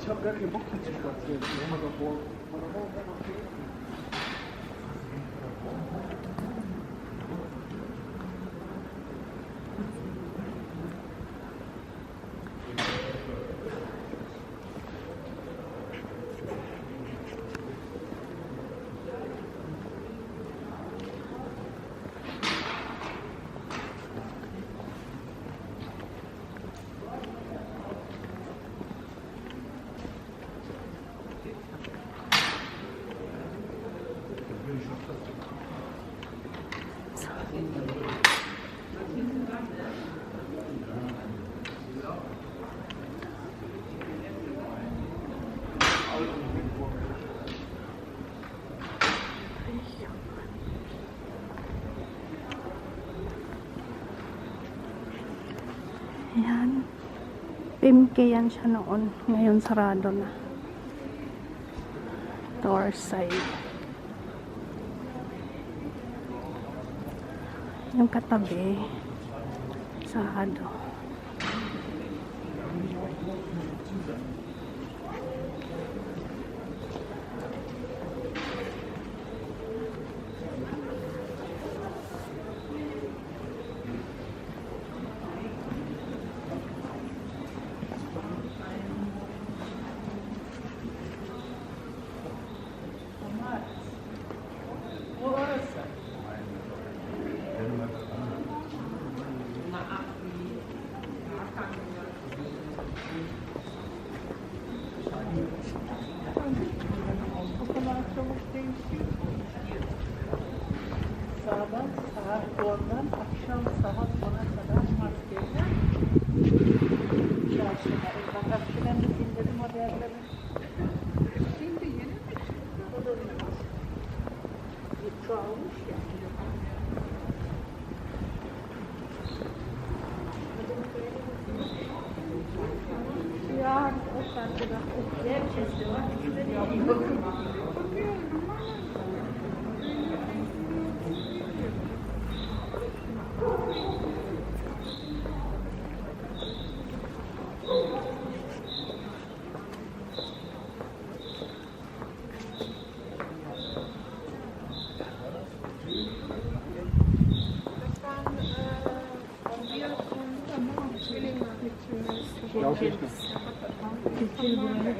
Ich habe gar keinen Bock hier zu spazieren. Yan. PMK yan siya noon. Ngayon sarado na. Door side. Yung katabi sarado. Sabah saat 10'dan akşam saat 10'a kadar maskeyle çarşıda. Bak akşam bir dinledim haberleri. Şimdi yeni mi? O da bilmez. Bir çoğalmış ya. Ya o sende bak. Herkes de var. Bakıyorum. Kültür buranı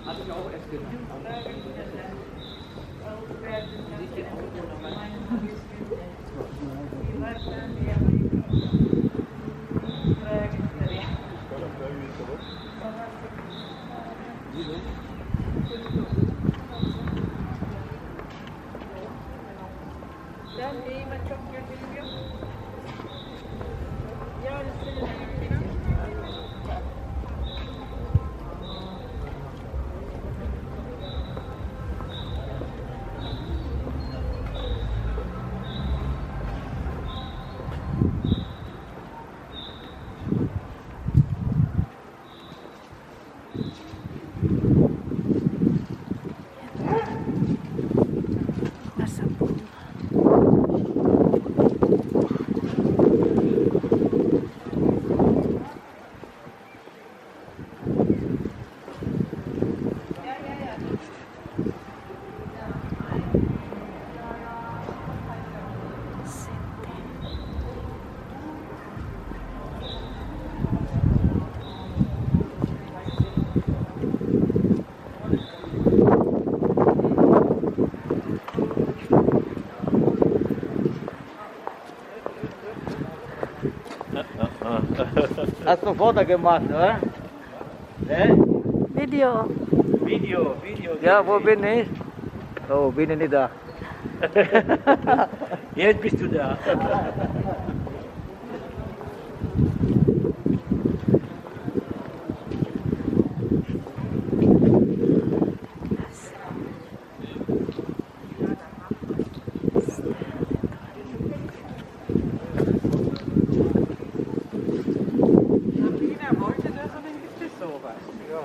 Hatte ich auch erst gedacht. Ben neyime çok gözüm yok. Yani senin Hast du Foto gemacht, oder? Ne? Video. Video. Ja, wo bin ich? Oh, bin ich nicht da. Jetzt bist du da. Sabina wollte das und dann gibt es sowas. Ja.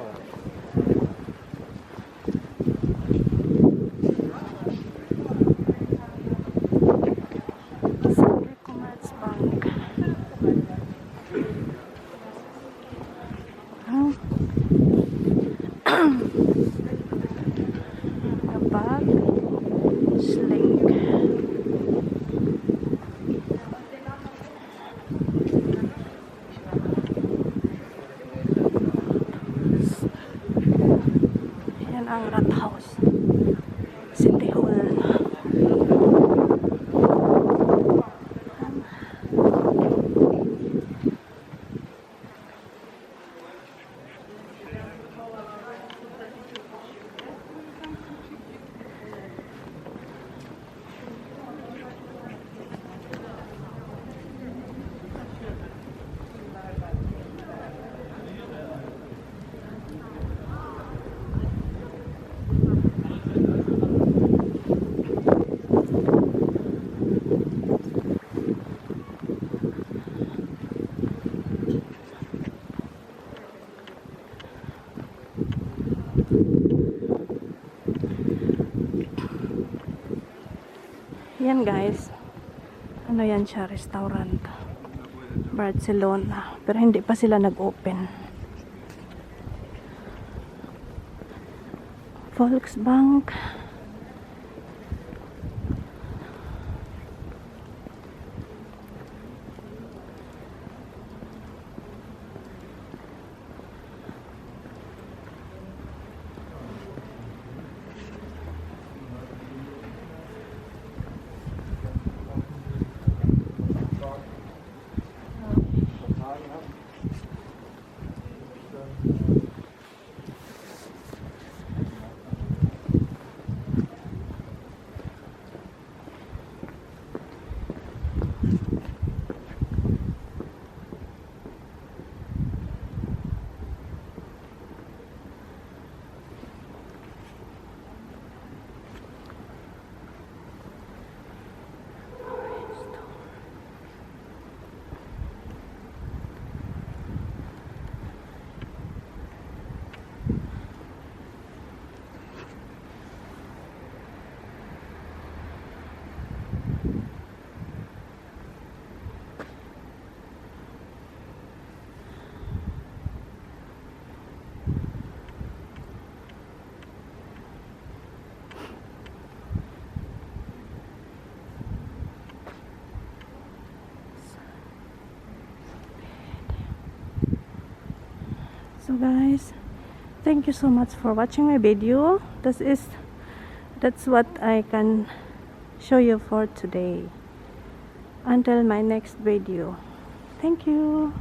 Sabi Commerzbank. Kapag Slink. Yan ang Rathaus. City Hall. Yan guys. Ano yan siya? Restaurant. Barcelona. Pero hindi pa sila nag-open. Volksbank. So guys, thank you so much for watching my video. That's what I can show you for today. Until my next video. Thank you.